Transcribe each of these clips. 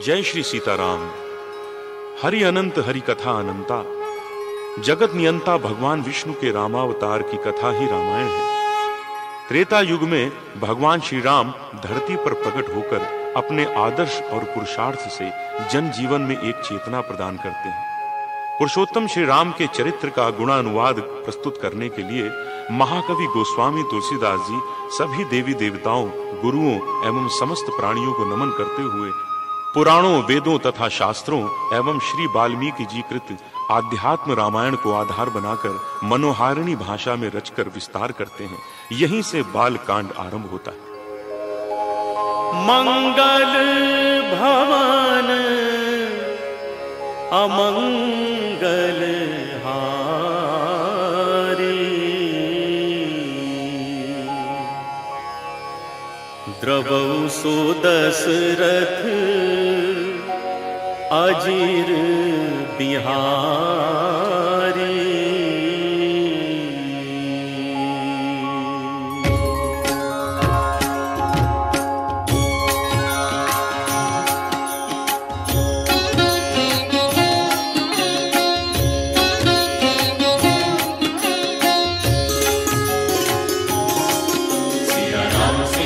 जय श्री सीताराम। हरि अनंत हरि कथा अनंता। जगत नियंता भगवान विष्णु के रामावतार की कथा ही रामायण है। त्रेता युग में भगवान श्री राम धरती पर प्रकट होकर अपने आदर्श और पुरुषार्थ से जन जीवन में एक चेतना प्रदान करते हैं। पुरुषोत्तम श्री राम के चरित्र का गुणानुवाद प्रस्तुत करने के लिए महाकवि गोस्वामी तुलसीदास जी सभी देवी देवताओं, गुरुओं एवं समस्त प्राणियों को नमन करते हुए पुराणों, वेदों तथा शास्त्रों एवं श्री वाल्मीकि जी कृत आध्यात्म रामायण को आधार बनाकर मनोहारिणी भाषा में रचकर विस्तार करते हैं। यहीं से बाल कांड आरंभ होता है। मंगल भवन अमंगल हारी, द्रवौ सो दशरथ अजीर बिहारी।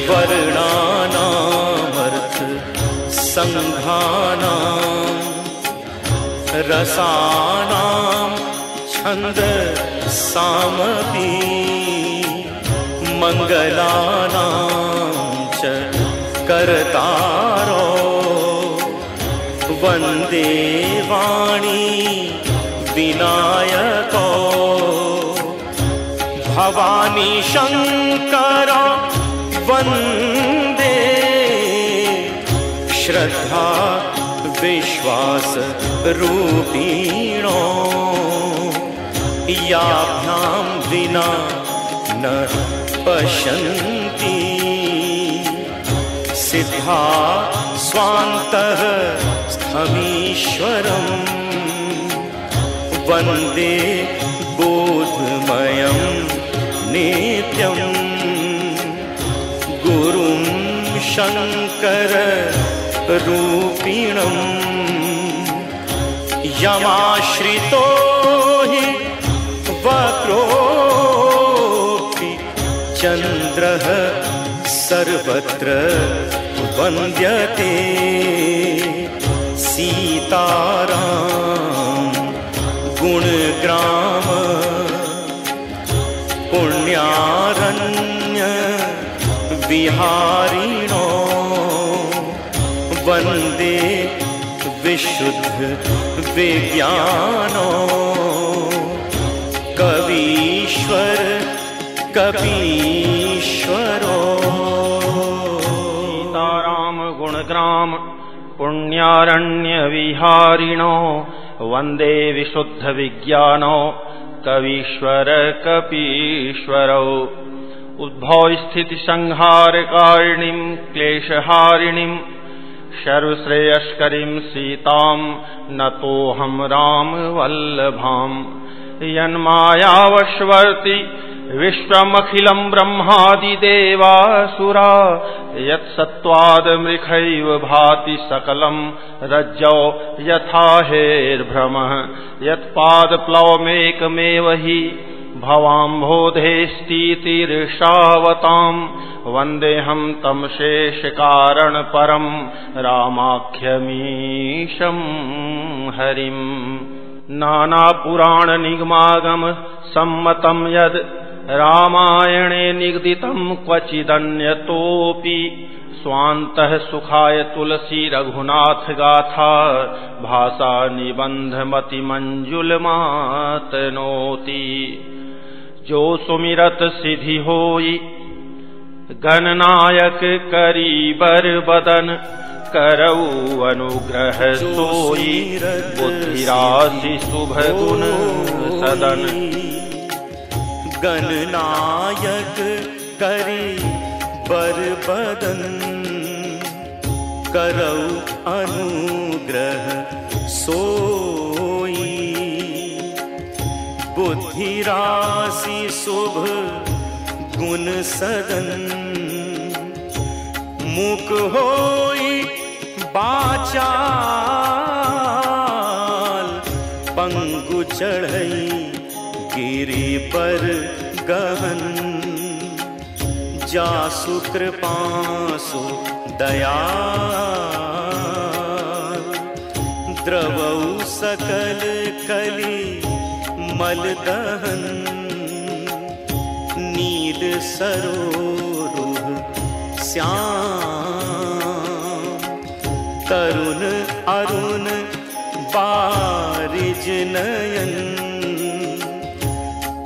वर्णानामर्थ संघानां रसानां छंद सामपि, मंगलानां च कर्तारो वंदे वाणी विनायको। भवानी शंकर वंदे श्रद्धा विश्वास रूपिणो। याभ्यां विना न पश्यन्ति सिद्धा स्वान्तः स्थमीश्वरम्। वन्दे बोधमयं नित्यम् गुरुं शंकर रूपिणम्। यमाश्रितो हि वक्रोऽपि चन्द्रः सर्वत्र वन्द्यते। सीताराम गुणग्राम पुण्यारण्य विहारिणो। वन्दे विशुद्ध विज्ञानो। कवीश्वर कपीश्वरो। सीताराम गुणग्राम पुण्यारण्य विहारिणो। वन्दे विशुद्ध विज्ञानो। कवीश्वर कपीश्वरो। उद्भव स्थिति संहार कारिणीं क्लेशहारिणीं सर्वश्रेयस्करीं सीतां नतोऽहं राम वल्लभाम्। यन्मायावशवर्ति विश्वमखिलं ब्रह्मादिदेवासुरा। यत्सत्त्वादमृखैव भाति सकलं रज्जौ यथा हेर्भ्रमः। यत्पादप्लवमेकमेव हि भवाम्भोधेस्तीतिर्षावताम्। वन्देऽहं तं शेषकारणपरं रामाख्यमीशं हरिम्। नानापुराणनिगमागम सम्मतं यद् रामायणे निगदितं क्वचिदन्यतोऽपि। स्वान्तः सुखाय तुलसी रघुनाथ गाथा। भाषा निबन्धमतिमञ्जुलमातनोति। जो सुमिरत सिद्धि होई गणनायक करीबर बदन। करऊ अनुग्रह सोई बुद्धिराशि शुभ गुण सदन। गणनायक करीबर बदन। करऊ अनुग्रह सोई बुद्धिराशि शुभ गुण सदन। मुख होई पाचाल पंगु चढ़ई गिरी पर गहन जासु कृपासु दया द्रवौ सकल कली मल दहन नील सरोरुह श्याम तरुण अरुण बारिज नयन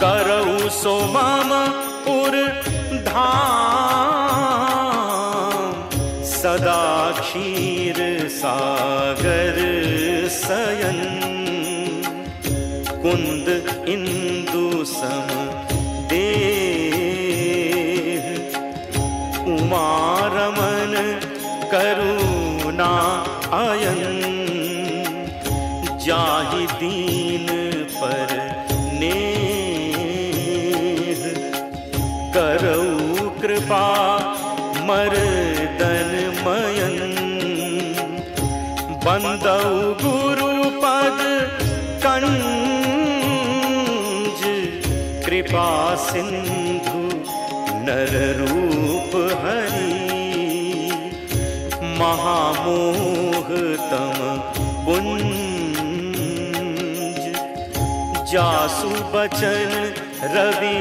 करऊ सो मम पुर धाम सदा क्षीर सागर सयन कुंद इंदु सम देह उमा रमन करुणा अयन जाहि दीन पर नेह करऊ कृपा मर्दन मयन बंदऊ गुरु पद कंज कृपा सिंधु नर रूप हरि महामोह तम पुंज जासु बचन रवि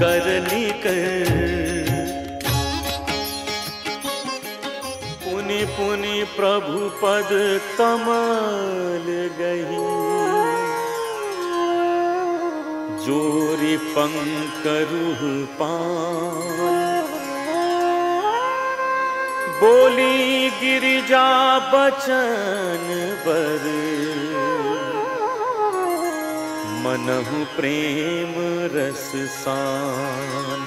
कर निकर पुनि पुनि प्रभु पद कमल गही जोरी पंकरुह पान बोली गिरिजा बचन बर मनहु प्रेम रस सान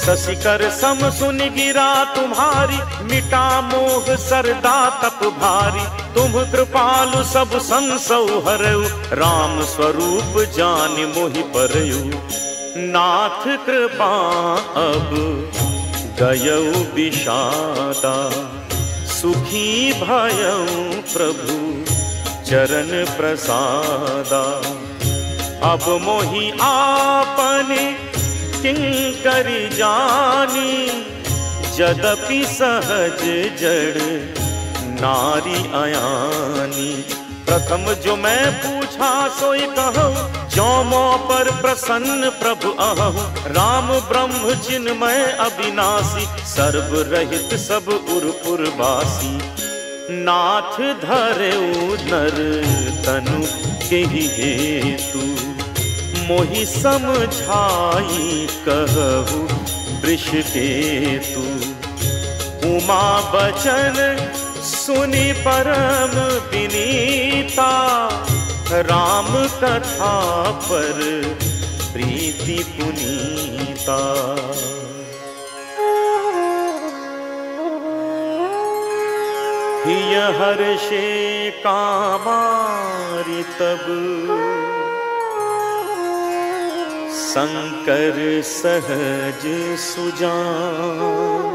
शशिकर सम सुन गिरा तुम्हारी मिटा मोह सरदा तप भारी तुम कृपालु सब संसौ हरऊ राम स्वरूप जान मोहि परयु नाथ कृपा अब गयऊ विषादा सुखी भयऊ प्रभु चरण प्रसादा अब मोहि आपने किंकरि जानी जदपि सहज जड़ नारी अयानी प्रथम जो मैं पूछा सोई कहूँ जो मो पर प्रसन्न प्रभु अहूँ राम ब्रह्म चिन्मय अविनाशी सर्व रहित सब उरपुरवासी नाथ धरेऊ नर तनु केहि हेतु मोहि समझाई कहु वृषकेतु उमा बचन सुनि परम विनीता राम कथा पर प्रीति पुनीता हिय हर्षे कामारि तब शंकर सहज सुजान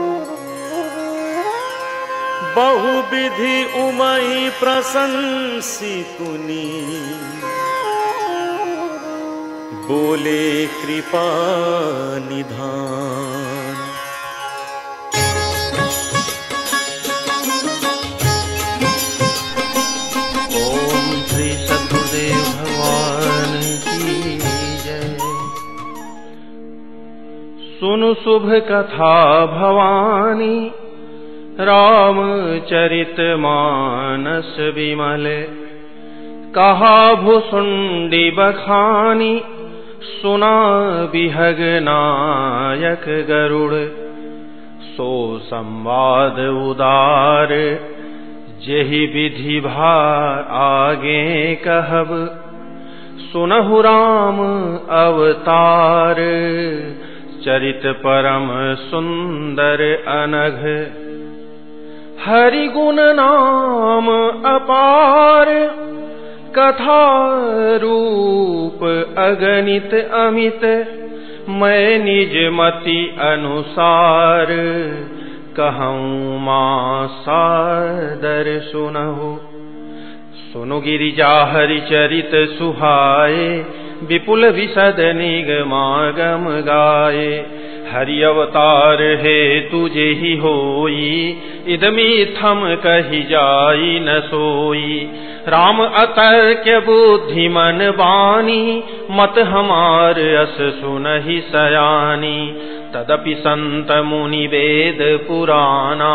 बहुविधि उमई प्रशंसी पुनि बोले कृपा निधान ओम श्री सद्गुरुदेव भगवान की जय। सुनु शुभ कथा भवानी रामचरित मानस विमल कहा भुसुंडी बखानी सुना बिहग नायक गरुड़ सो संवाद उदार जेहि विधि भार आगे कहब सुनहु राम अवतार चरित परम सुंदर अनघ हरि गुण नाम अपार कथा रूप अगणित अमित, मैं निज मति अनुसार कहूँ मां सादर सुनहु। सुनु गिरिजा हरि चरित सुहाए, विपुल विशद निगमागम गाए। हरि अवतार है तुझे ही होई, इदमित्थम कही जाई न सोई। राम अतर्क्य बुद्धि मन बानी, मत हमार अस सुनहि सयानी। तदपि संत मुनि वेद पुराना,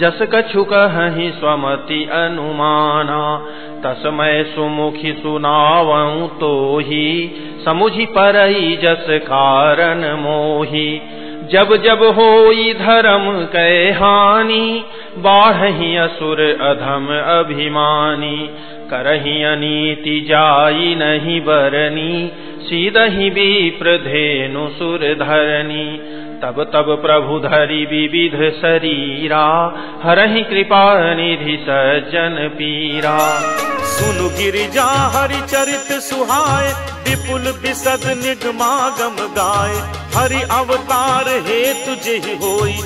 जस कछु कहहि स्वमति अनुमाना। तस्मै सुमुखि सुनावऊँ तोहि, समुझि परई जस कारण मोहि। जब जब होई धर्म कै हानि, बाढ़हि असुर अधम अभिमानी। करहि अनीति जाई नहीं बरनी, सीदहि विप्र धेनु सुर धरनी। तब तब प्रभु धरि विविध शरीरा, हरहि कृपा निधि सज्जन पीरा। सुनु गिरिजा हरि चरित सुहाए, विपुल विशद निगमागम गाए। हरि अवतार हे तुझे ही होई,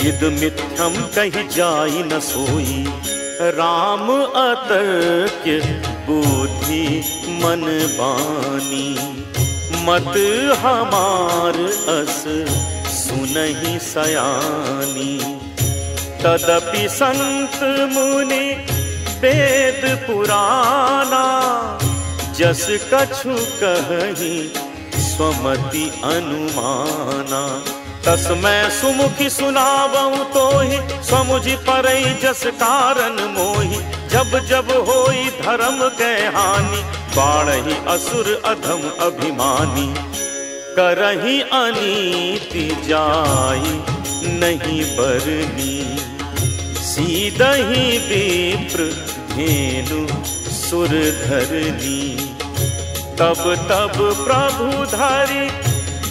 इद मिथ्यम कही जाई न सोई। राम अतर्क्य बुद्धि मन बानी, मत हमार अस सुनहि सयानी। तदपि संत मुनि वेद पुराना, जस कछु कहहि स्वमति अनुमाना। तस्मै सुमुखि सुनावऊँ तोहि, स्वमुझि परई जस कारण मोहि। जब जब होई धर्म कै हानि, बाढ़हि असुर अधम अभिमानी। करहि अनीति जाई नहीं बरनी, सीदहि विप्र धेनु सुर धरनी। तब तब प्रभु धरि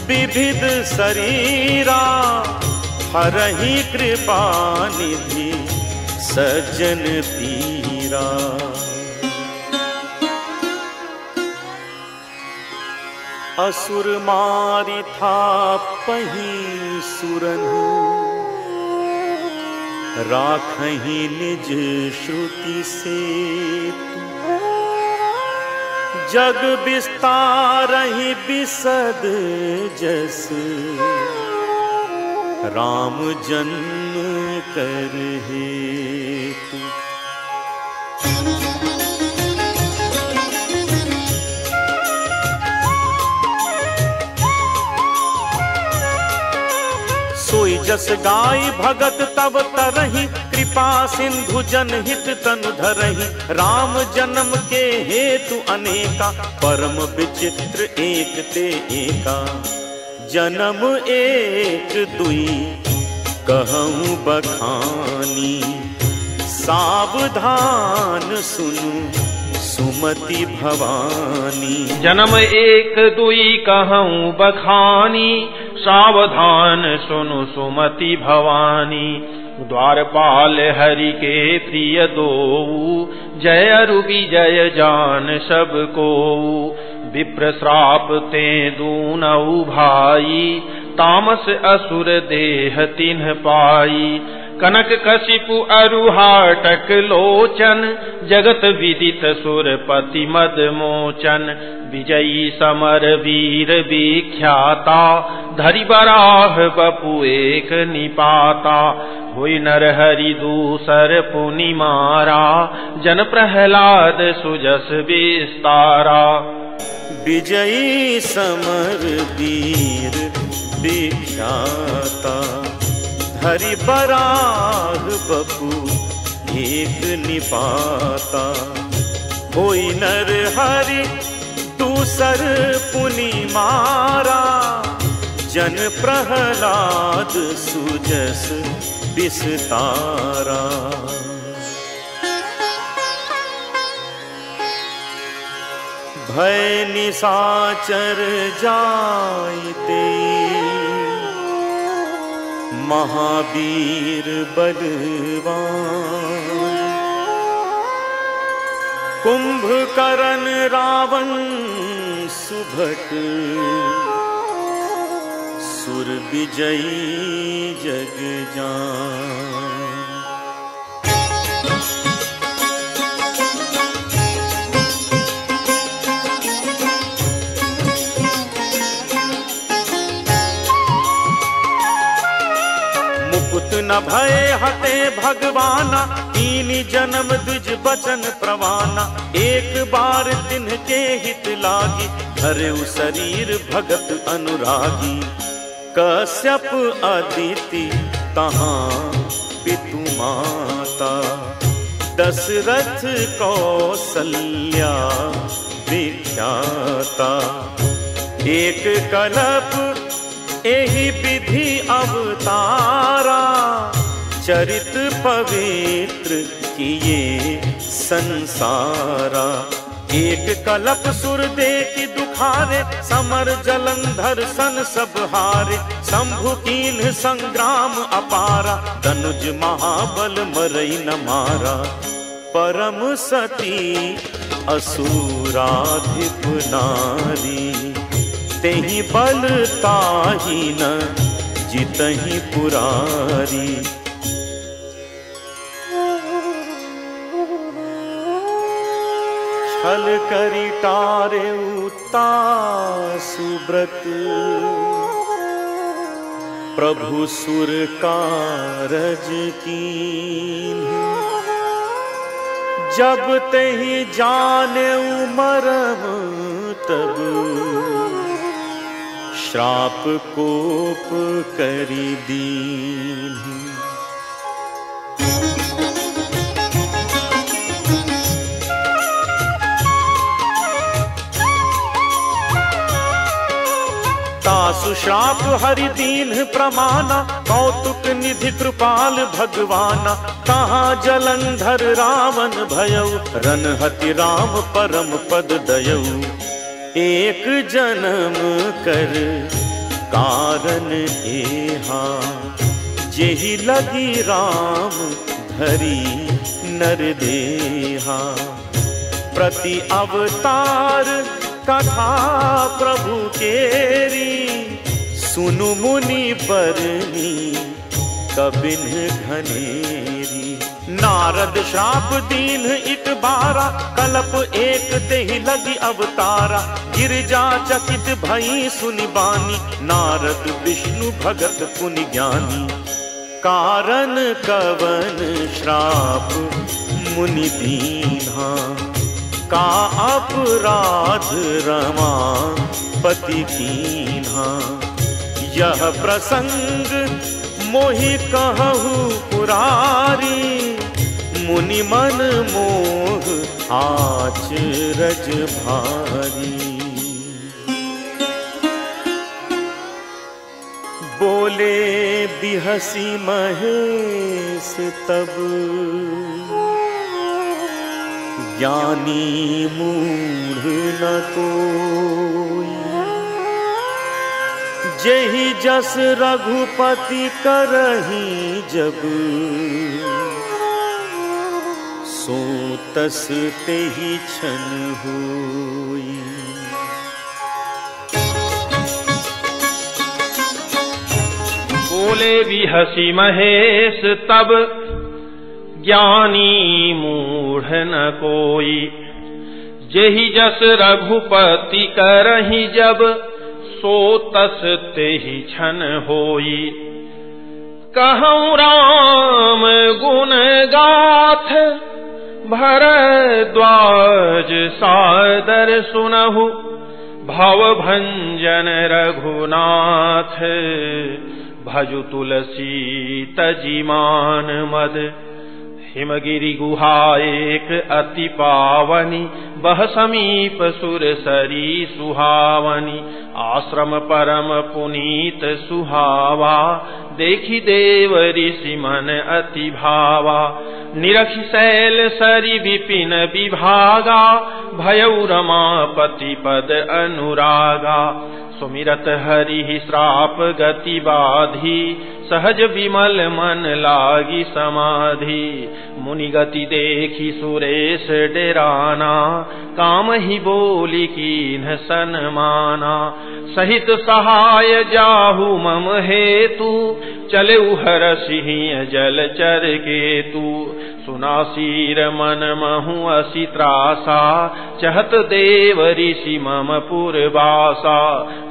विविध शरीरा, हरहि कृपा निधि सज्जन पीरा। असुर मारि थापहि सुरन, राखहि निज श्रुति सेतु। जग विस्तारहि विशद जस, राम जन्म कर हेतु। सोई जस गाय भगत तब तरहि, कृपा सिंधु जनहित तनु धरहि। राम जन्म के हेतु अनेका, परम विचित्र एक ते एका। जन्म एक दुई कहूँ बखानी, सावधान सुनु सुमति भवानी। जन्म एक दुई कहूँ बखानी, सावधान सुनु सुमति भवानी। द्वारपाल हरि के प्रिय दोऊ, जय अरु विजय जान सब कोऊ। विप्र श्राप ते दूनऊ भाई, तामस असुर देह तिन्ह पाई। कनक कशिपु अरु हाटक लोचन, जगत विदित सुरपति मद मोचन। विजयी समर वीर विख्याता, धरि बराह बपु एक निपाता। होई नर हरि दूसर पुनि मारा, जन प्रहलाद सुजस विस्तारा। विजयी समर वीर विख्याता, धरि बराह बपु एक निपाता। होई नर हरि दूसर पुनि मारा, जन प्रहलाद सुजस विस्तारा। भय निशाचर जायते, महावीर बलवान। कुंभकर्ण रावण सुभट सुर विजयी जग जान। मुकुत न भय हते भगवाना, तीन जन्म द्विज बचन प्रवाना। एक बार तिनके हित लागी, धरे शरीर भगत अनुरागी। कश्यप अदिति तहाँ पितु माता, दशरथ कौसल्या विख्याता। एक कल्प एहि विधि अवतारा, चरित पवित्र किए संसारा। एक कल्प सुर देखि दुखारे, समर जलंधर सन सब हारे। शंभु कीन्ह संग्राम अपारा, धनुज महाबल मरई न मारा। परम सती असुराधिप नारी, तेहि बल ताहि न जितहि पुरारी। छल करि टारेउ तासुव्रत, प्रभु सुर कारज कीन्ह। जब तेहि जानेउ मरम तब, श्राप कोप करि दीन्ह। तासु श्राप हरि दीन्ह प्रमाना, कौतुक निधि कृपाल भगवाना। कहाँ जलंधर रावण भयउ, रनहति राम परम पद दयउ। एक जन्म कर कारण एहा, जेहि लगी राम धरी नर देहा। प्रति अवतार कथा प्रभु केरी, सुनु मुनि बरनी कबिन घनेरी। नारद श्राप दीन्ह इक बारा, कल्प एक तेहि लगी अवतारा। गिरिजा चकित भई सुनि बानी, नारद विष्णु भगत पुनि ज्ञानी। कारण कवन श्राप मुनि दीन्हा, का अपराध रमा पति कीन्हा। यह प्रसंग मोहि कहु पुरारी, मुनि मन मोह आचरज भारी। बोले बिहसी महेश तब, ज्ञानी मूढ़ न कोई। जेहि जस रघुपति करही जब, सो तस तेहि छन होई। बोले बिहसी महेश तब, ज्ञानी मूढ़ न कोई। जेहि जस रघुपति करहि जब, सो तस तेहि छन होई। कहूँ राम गुण गाथ, भरद्वाज सादर सुनहु। भव भंजन रघुनाथ, भजु तुलसी तजिमान मद। हिमगिरि गुहा एक अति पावनी, बह समीप सुर सरी सुहावनी। आश्रम परम पुनीत सुहावा, देखि देव ऋषि मन अति भावा। निरखि शैल सरि विपिन विभागा, भयउ रमापति पद अनुरागा। सुमिरत हरि श्राप गति बाधी, सहज विमल मन लागी समाधि। मुनि गति देखी सुरेश डेराना, काम ही बोली कीन्ह सन्माना। सहित सहाय जाहु मम हेतु, चले हरसिंह जलचर केतु। सुना सीर मन महु असि त्रासा, चहत देव ऋषि मम पुरवासा।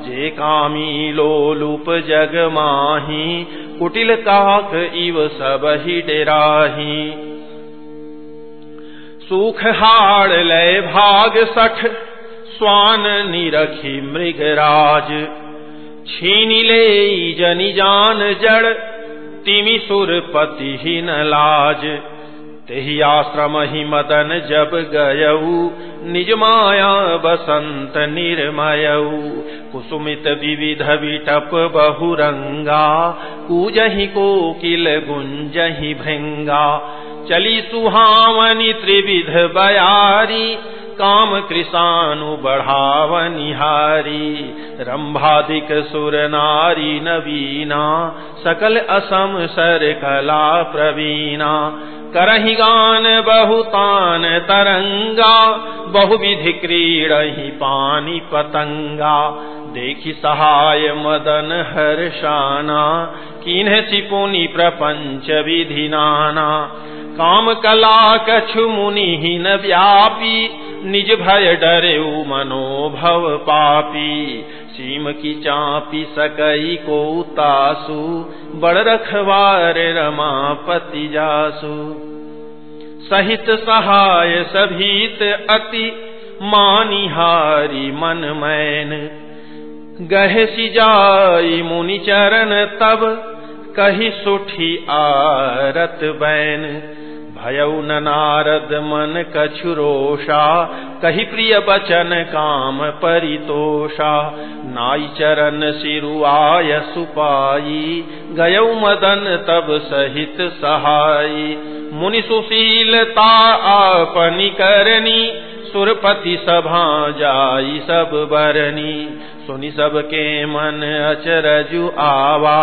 जे कामी लोलुप जग माही, कुटिल काक इव सबहि डेराही। सूख हाड़ लय भाग सठ, स्वान निरखी मृगराज। छीनि ले जनि जान जड़, तिमि सुरपति ही न लाज। तेहि आश्रम ही मदन जब गयऊ, निज माया बसंत निर्मयऊ। कुसुमित विविध विटप बहुरंगा, कूजहि कोकिल गुंजहि भृंगा। चली सुहावनी त्रिविध बयारी, काम कृसानु बढ़ावनिहारी। रंभादिक सुर नारी नवीना, सकल असम सर कला प्रवीणा। करहि गान बहुतान तरंगा, बहुविधि क्रीड़हि पानी पतंगा। देखि सहाय मदन हर्षाना, कीन्ह चिपुनि प्रपंच विधि नाना। काम कला कछु मुनि ही न व्यापी, निज भय डरेउ मनोभव पापी। सीम की चापी सकई को तासु, बड़ रखवार रमापति जासु। सहित सहाय सभीत अति, मानिहारी मन मैन। गहसी जाई मुनि चरण तब, कही सुठी आरत बैन। भयउ न नारद मन कछु रोषा, कही प्रिय बचन काम परितोषा। नाई चरण सिरुआय सुपाई, गयउ मदन तब सहित सहाई। मुनि सुशीलता आपनि करनी, सुरपति सभा जाई सब बरनी। सुनि सबके मन अचरजु आवा,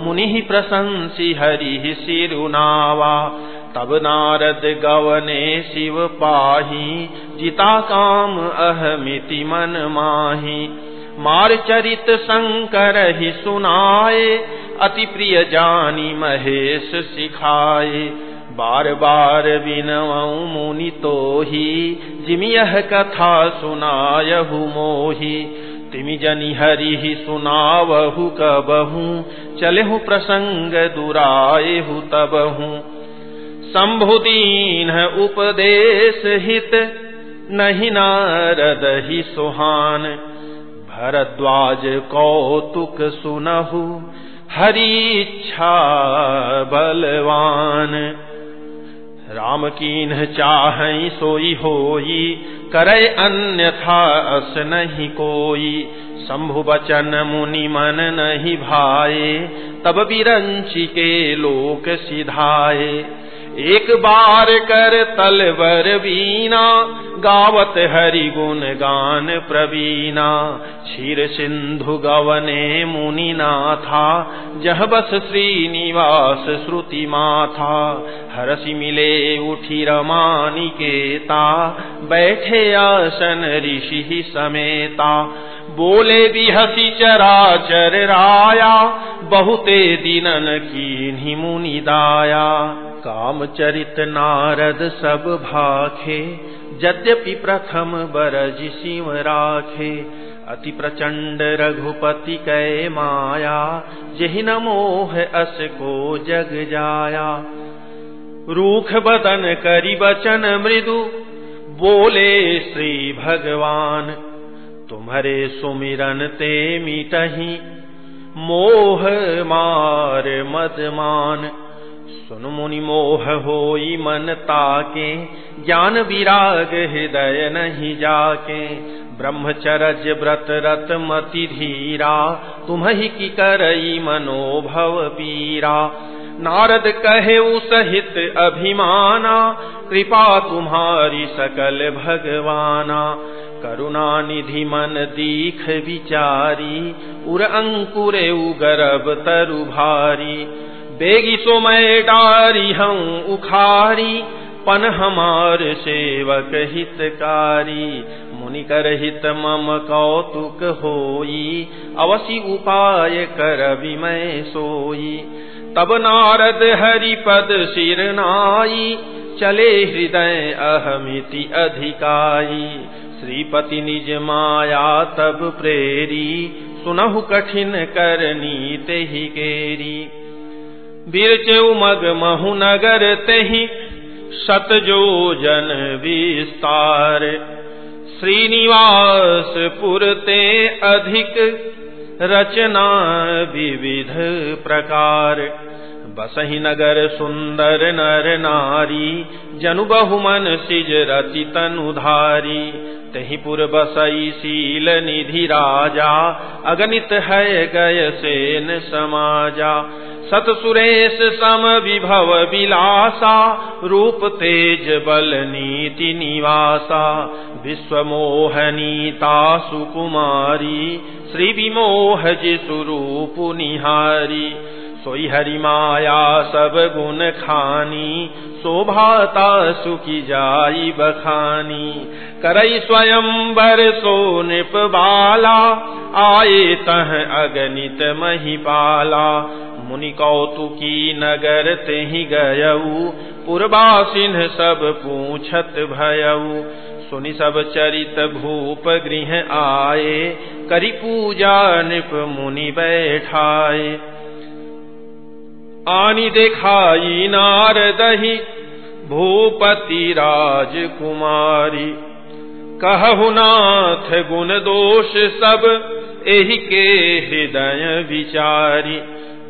मुनि ही प्रशंसी हरि सिरुनावा। तब नारद गवने शिव पाही, जिता काम अहमिति मन माही। मार चरित शंकर ही सुनाए, अति प्रिय जानी महेश सिखाए। बार बार बिनवऊँ मुनि तोही, जिमि यह कथा सुनायहु मोही। तिमि जनि हरि ही सुनावहु कबहू, चलेहु प्रसंग दुराएहु तबहू। शंभु दीन उपदेश हित, नहीं नारद ही सुहान। भरद्वाज कौतुक सुनहु, हरि इच्छा बलवान। राम कीन्ह चाहै सोई होई, करे अन्यथा अस नहीं कोई। शंभु बचन मुनि मन नहीं भाए, तब बिरंची के लोक सिधाए। एक बार कर तलवर वीणा, गावत हरि गुण गान प्रवीणा। क्षीर सिंधु गवने मुनि नाथा, जह बस श्रीनिवास श्रुति माथा। हरसि मिले उठी रमा निकेता, बैठे आसन ऋषि समेता। बोले बिहसी चराचर राया, बहुते दिनन कीन्हि मुनि दाया। काम चरित नारद सब भाखे, यद्यपि प्रथम बरज सिंह राखे। अति प्रचंड रघुपति कै माया, जेहि न मोह अस को जग जाया। रूख बदन करि बचन मृदु, बोले श्री भगवान। तुम्हारे सुमिरन ते मिटहि, मोह मार मदमान। सुन मुनि मोह होई मन ताके, ज्ञान विराग हृदय नहीं जाके। ब्रह्मचर्य व्रत रत मति धीरा, तुम्हि की करई मनोभव पीरा। नारद कहे सहित अभिमाना, कृपा तुम्हारी सकल भगवाना। करुणा निधि मन दीख विचारी, उर अंकुरे उगरब तरु भारी। बेगी सो मैं डारी हूँ उखारी, पन हमार सेवक हितकारी। मुनि कर हित मम कौतुक होई, अवसि उपाय करबि मैं सोई। तब नारद हरिपद सिर नाई, चले हृदय अहमिति अधिकाई। श्रीपति निज माया तब प्रेरी, सुनहु कठिन करनी तेहि केरी। बिरचे उमग महु नगर तेहि, शत योजन विस्तार। श्रीनिवास पुरते अधिक, रचना विविध प्रकार। बसहि नगर सुंदर नर नारी, जनु बहुमन सिज रति तनुधारी। तहि पुर बसई शील निधि राजा, अगणित है गय सेन समाजा। सत सुरेश सम विभव विलासा, रूप तेज बल नीति निवासा। विश्व मोहनीता सुकुमारी, श्री विमोह जिसु रूप निहारी। सोई हरि माया सब गुण खानी, शोभाता सुखी जाई बखानी। करई स्वयंवर सो नृप बाला, आए तह अगणित महिपाला। मुनि कौतुकी नगर तेहि गयऊ, पुरबासिन सब पूछत भयऊ। सुनि सब चरित भूप गृह आए, करि पूजा नृप मुनि बैठाए। आनि देखाई नारदहि भूपति राजकुमारी। कहु नाथ गुण दोष सब, एहि के हृदय विचारी।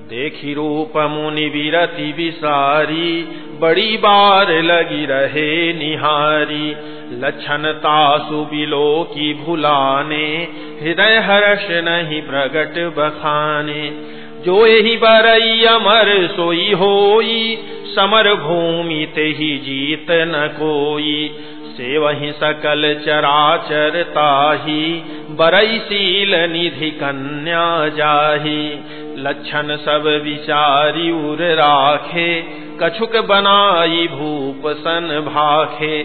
देखी रूप मुनि विरति विसारी, बड़ी बार लगी रहे निहारी। लक्षण तासु बिलो की भुलाने, हृदय हर्ष नहीं प्रगट बखाने। जो एहि बरई अमर सोई होई, समर भूमि तेहि जीत न कोई। सेवहि सकल चराचर ताहि, बरई शील निधि कन्या जाहि। लक्षण सब विचारी उर राखे, कछुक बनाई भूप सन भाखे।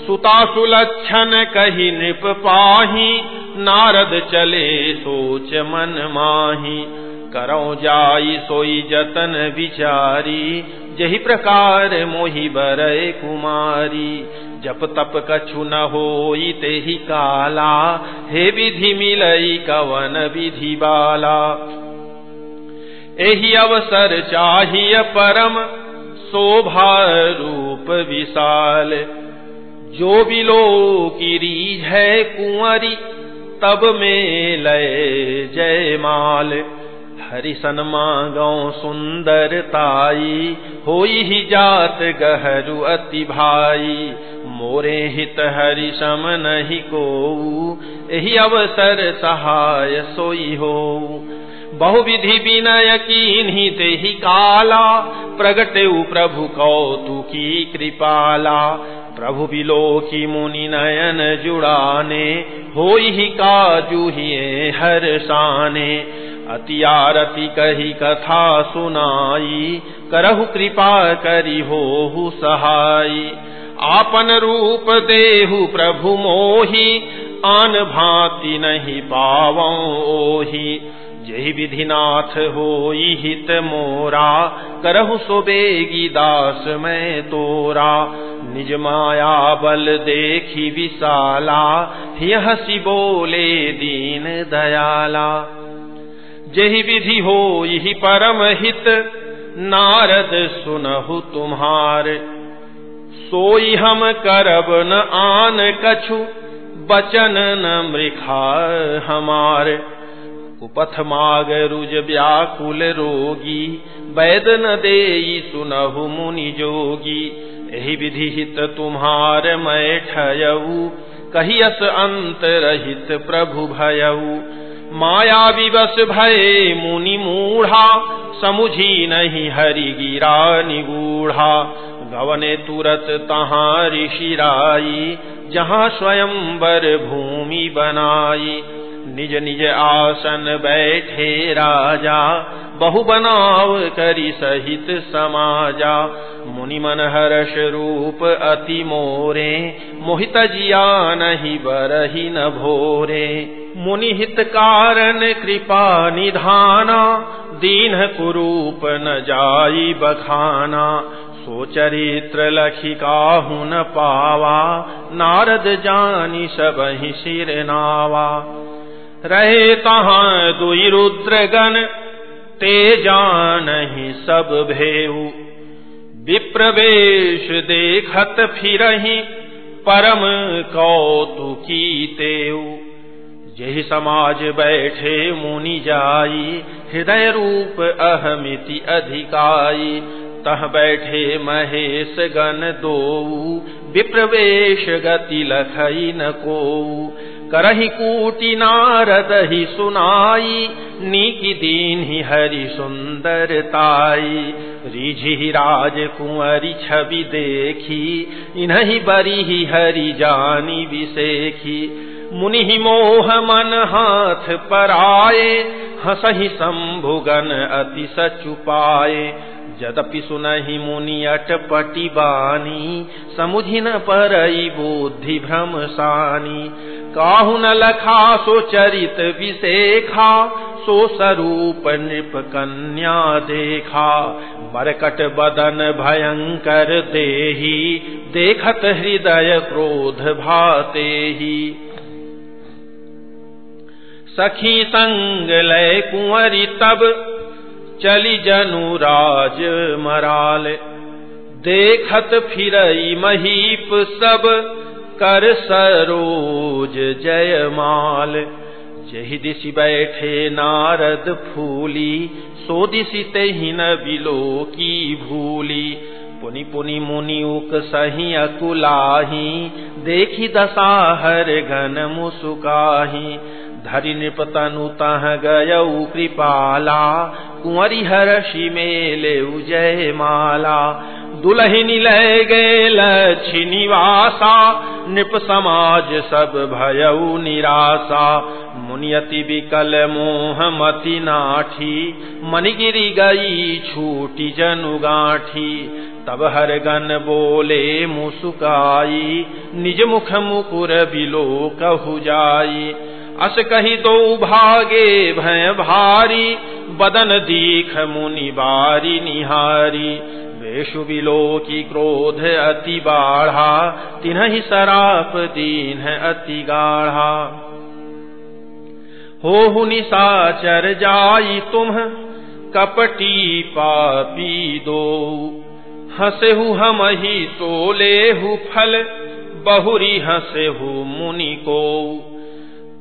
सुता सुलक्षण कही नृप पाही, नारद चले सोच मन माही। करौ जाई सोई जतन विचारी, जहि प्रकार मोहि बरय कुमारी। जप तप कछु न होई तेहि काला, हे विधि मिलई कवन विधि बाला। एहि अवसर चाहिए परम, शोभा रूप विशाल। जो बिलो की रीझ है कुंवरी, तब में लय जयमाल। हरि सन मांगौ सुंदरताई, होई ही जात गहरू अति भाई। मोरे हित हरि सम नहीं कोऊ, एहि अवसर सहाय सोई होऊ। बहुविधि विनय कीन्ही तेहि काला, प्रगटेउ प्रभु कौतुकी कृपाला। प्रभु बिलो की मुनि नयन जुड़ाने, होई ही काजू हिए हर्षाने। अति आरती कही कथा सुनाई, करहु कृपा करी होहु सहाई। आपन रूप देहु प्रभु मोहि, आन भांति नहीं पावौ ओहि। जेहि विधिनाथ होई हित मोरा, करहु सो बेगी दास मैं तोरा। निज माया बल देखी विशाला, हिय हसी बोले दीन दयाला। जेहि विधि होई ही परम हित, नारद सुनहु तुम्हार। सोई हम करब न आन कछु, बचन न मृखा हमार। कुपथ माग रुज व्याकुल रोगी, वैद न देई सुनहु मुनि जोगी। एहि विधि हित तुम्हार मैं ठयऊ, कहियस अंत रहित प्रभु भयऊ। माया विवश भये मुनि मूढ़ा, समुझी नहीं हरि गिरा निगूढ़ा। गवने तुरत तहाँ ऋषि राई, जहाँ स्वयंवर भूमि बनाई। निज निज आसन बैठे राजा, बहु बनाव करि सहित समाजा। मुनि मन हर्ष रूप अति मोरे, मोहित जिया नहीं बरहि न भोरे। मुनि हित कारण कृपा निधाना, दीन कुरूप न जाई बखाना। सो चरित्र लखि काहु न पावा, नारद जानि सबहि सिर नावा। रहे तहाँ दुई रुद्रगण, ते जानहि सब भेऊ। विप्रवेश देखत फिरहि, परम कौतुकी तेऊ। जेहि समाज बैठे मुनि जाई, हृदय रूप अहमिति अधिकाई। तह बैठे महेश गण दोऊ, विप्रवेश गति लखई न कोऊ। करहि कूटि नारद ही सुनाई, नीकी दीन्हि हरि सुंदरताई। रिझि राज कुंवरी छवि देखी, इन्हि बरिहि हरि जानी विसेखी। मुनि मोह मन हाथ पराए, हंसहि शंभुगन अति सचुपाए। यद्यपि सुनहि मुनि अटपटी बानी, समुझि न परई बुद्धि भ्रम सानी। काहु न लखा सो चरित विसेखा, सो स्वरूप नृप कन्या देखा। मरकट बदन भयंकर देही, देखत हृदय क्रोध भातेहि। सखी संग लय कुंवरी तब, चली जनु राज मराल। देखत फिरई महीप सब, कर सरोज जयमाल। जहि दिशि बैठे नारद फूली, सो दिशि तेहि न बिलोकी भूली। पुनि पुनि मुनि उकसहि अकुलाहि, देखि दसाहर घन मुसुकाहि। धरि नृप तनु तह गयऊ कृपाला, कुंवरी हर्षि मेलेउ जयमाला। दुलहिनी लय गए लक्ष्मी निवासा, नृप समाज सब भयऊ निराशा। मुनि अति विकल मोह मति नाठी, मणिगिरि गई छूटी जनु गांठी। तब हर गण बोले मुसुकाई, निज मुख मुकुर बिलो कहु जाई। अस कही दो भागे भय भारी, बदन दीख मुनि बारी निहारी। वेशु बिलो की क्रोध अति बाढ़ा, तिन्हि सराप दीन अति गाढ़ा। होहु निशाचर जाई तुम, कपटी पापी दो। हंसेहु हमहि तो लेहु फल, बहुरी हंसेहु मुनि को।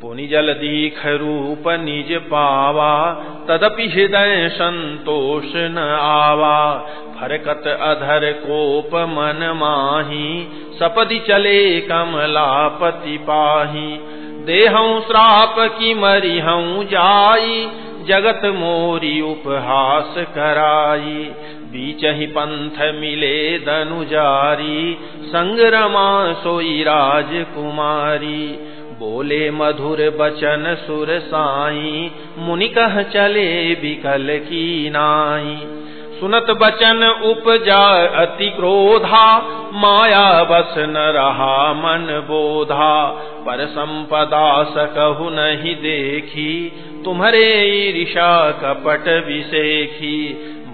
पुनि जल दीख रूप निज पावा, तदपि हृदय संतोष न आवा। फरकत अधर कोप मन माही, सपदि चले कमलापति पाही। देहऊँ श्राप की मरिहऊँ जाई, जगत मोरी उपहास कराई। बीचहि पंथ मिले दनुजारी, संग्रमा सोई राजकुमारी। बोले मधुर बचन सुर साई, मुनि कह चले बिकल की नाई। सुनत बचन उपजा अति क्रोधा, माया बस न रहा मन बोधा। पर संपदा सकहु नहीं देखी, तुम्हारे ईर्षा कपट विसेखी।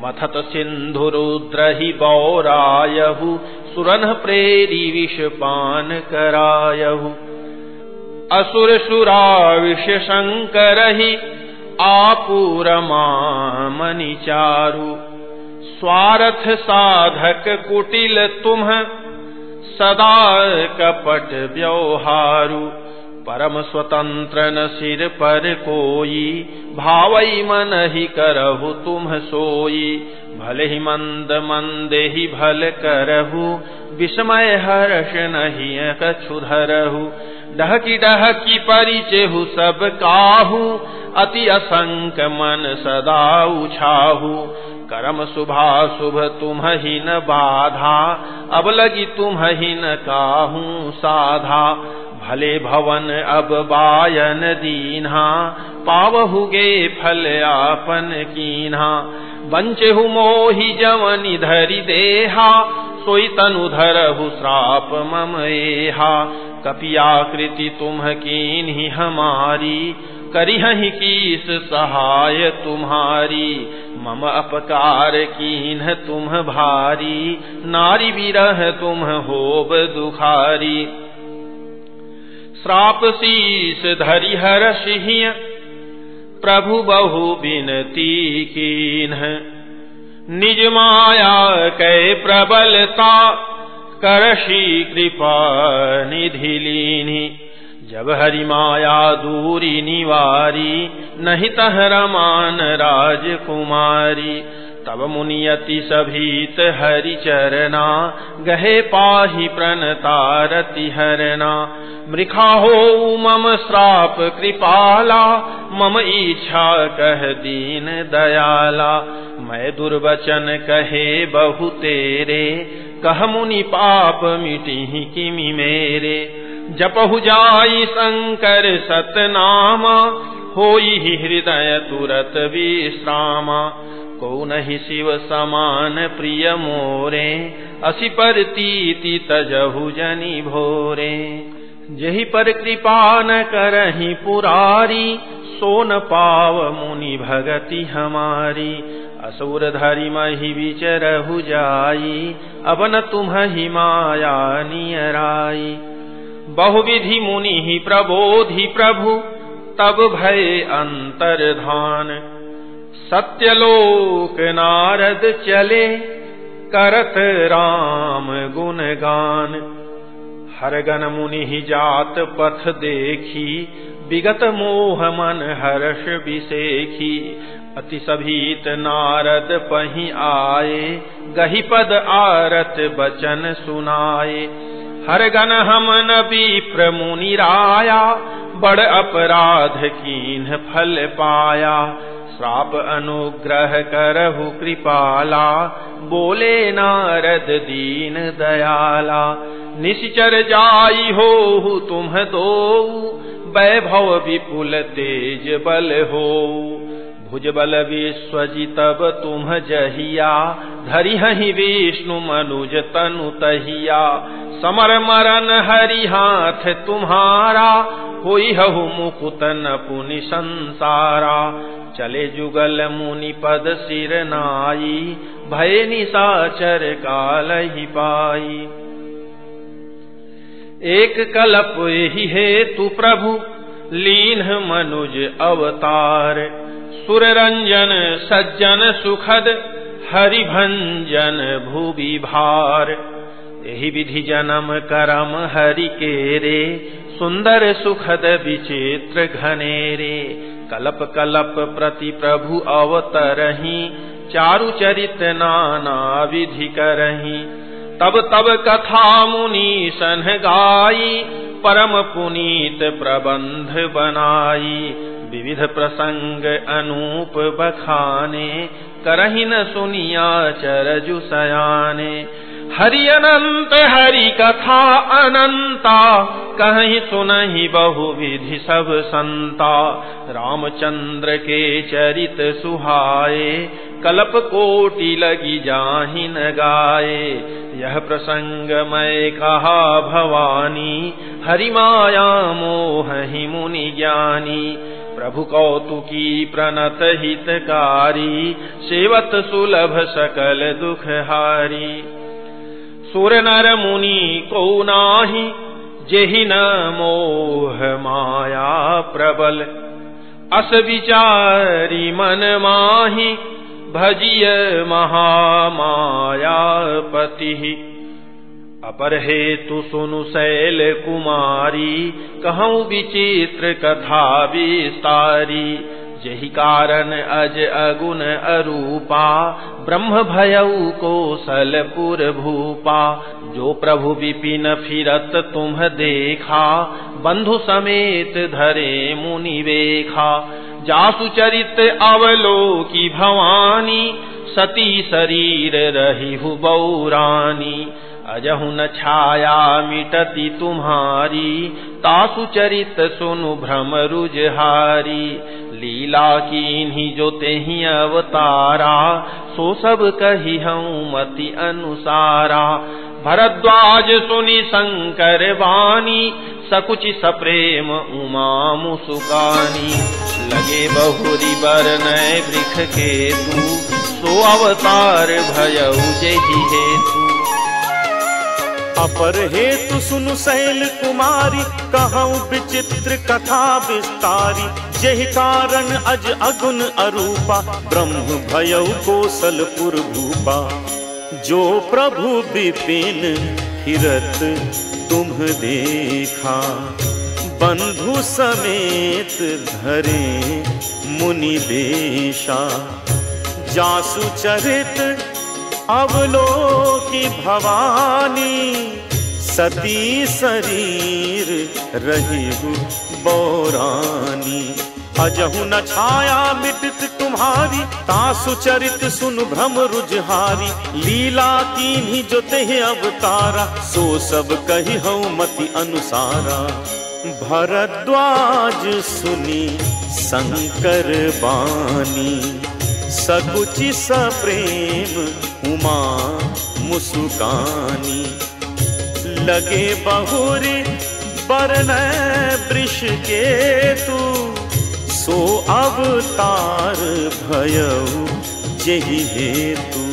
मथत सिंधु रुद्र ही बौरायहु, सुरन प्रेरी विष पान करायहु। असुर सुरा विष शंकर ही, आपुरमा मनि चारु। स्वार्थ साधक कुटिल तुम, सदा कपट व्यवहारु। परम स्वतंत्र न सिर पर कोई, भावई मन ही करहु तुम सोई। भले ही मंद मंदे ही भल करहु, विस्मय हर्ष नहीं कछु धरहु। डहकी परिचेहु सब काहू, अति असंक मन सदा उछाहू। करम शुभाशुभ तुम्हि न बाधा, अब लगी तुम्हि न काहू साधा। भले भवन अब बायन दीन्हा, पावहुगे फल आपन कीन्हा। बंचेहु मोहि जवनि धरि देहा, सोई तनु धरहु श्राप मम एहा। कपियाकृति तुम कीन्हि हमारी, करिहहि कीस सहाय तुम्हारी। मम अपकार कीन्ह तुम भारी, नारी विरह तुम होब दुखारी। श्राप शीस धरि हरषिहि, प्रभु बहु बिनती कीन्ह। निज माया कै प्रबलता, करषि कृपा निधि लीन्हि। जब हरि माया दूरी निवारी, नहीं तह रमान राजकुमारी। तब मुनियति सभीत हरि चरना, गहे पाहि प्रणतारति हरना। मृखा हो मम श्राप कृपाला, मम इच्छा कह दीन दयाला। मैं दुर्वचन कहे बहु तेरे, कह मुनि पाप मिटिहि किमि मेरे। जपहु जाई शंकर सतनामा, होई हृदय तुरत विश्रामा। को नहीं शिव समान प्रिय मोरे, असि पर तीति तजहु जनि भोरे। जहि पर कृपा न करहि पुरारी, सो न पाव मुनि भगति हमारी। असुर धरि महि विचरहु जाई, अब न तुम्हि माया नियराई। बहुविधि मुनि प्रबोधि प्रभु, तब भय अंतर्धान। सत्यलोक नारद चले, करत राम गुणगान। हरगन मुनि जात पथ देखी, विगत मोह मन हर्ष विसेखी। अति सभीत नारद पहि आए, गहि पद आरत बचन सुनाए। हरगन हमन विप्र मुनि राया, बड़ अपराध कीन्ह फल पाया। श्राप अनुग्रह करहु कृपाला, बोले नारद दीन दयाला। निश्चर जाई होहु तुम दोऊ, वैभव विपुल तेज बल होऊ। भुज बल विश्वजितब तुम जहिया, धरिहहि विष्णु मनुज तनु तहिया। समर मरन हरि हाथ तुम्हारा, होई हहु मुकुत नपुनि संसारा। चले जुगल मुनि पद सिर नाई, भय निशाचर कालहि पाई। एक कल्प एहि हेतु प्रभु, लीन्ह मनुज अवतार। सुर रंजन सज्जन सुखद, हरि भंजन भुवि भार। एहि विधि जन्म करम हरि केरे, सुंदर सुखद विचित्र घनेरे। कलप कलप प्रति प्रभु अवतरहि, चारु चरित नाना विधि करहि। तब तब कथा मुनि सन गाई, परम पुनीत प्रबंध बनाई। विविध प्रसंग अनूप बखाने, करहि न सुनिया चरजु सयाने। हरि अनंत हरि कथा अनंता, कहीं सुनहि बहुविधि सब संता। रामचंद्र के चरित सुहाए, कल्प कोटि लगी जाहि न गाए। यह प्रसंग मैं कहा भवानी, हरि माया मोहि मुनि ज्ञानी। प्रभु कौतुकी प्रणत हितकारी, सेवत सुलभ सकल दुख हारी। सुर नर मुनि को नाही, जेहि न मोह माया प्रबल। अस विचारी मन माहि, भजिय महामाया पति। अपर हेतु सुनु शैल कुमारी, कहूँ विचित्र कथा विस्तारी। जेहि कारण अज अगुन अरूपा ब्रह्म भयउ कोसलपुर भूपा। जो प्रभु विपिन फिरत तुम देखा बंधु समेत धरे मुनि वेखा। जासु चरित अवलोकी भवानी सती शरीर रहिहु बौरानी। अजहु न छाया मिटती तुम्हारी तासु चरित सुनु भ्रम रुजहारी। लीला कीन्ही जो तेहि अवतारा सो सब कही हूँ मति अनुसारा। भरद्वाज सुनि शंकर वाणी सकुचि सप्रेम उमा मुसुकानी। लगे बहुरी बरनय वृख केतु सो अवतार भयउ जेहि हेतु। अपर हेतु सुनु शैल कुमारी कहूँ विचित्र कथा विस्तारी। जेहि कारण अज अगुन अरूपा ब्रह्म भयउ कोसलपुर भूपा। जो प्रभु विपिन फिरत तुम देखा बंधु समेत धरे मुनि वेशा। जासु चरित अवलोकी भवानी सती शरीर रहिहु बौरानी। अजहु न छाया मिटत तुम्हारी तासु चरित सुन भ्रम रुजहारी। लीला कीन्ही जो तेहि अवतारा सो सब कही हूँ मति अनुसारा। भरद्वाज सुनी शंकर बानी सकुचि सप्रेम उमा मुसुकानी। लगे बहुरी बरनय वृष केतु सो अवतार भयउ जेहि हेतु।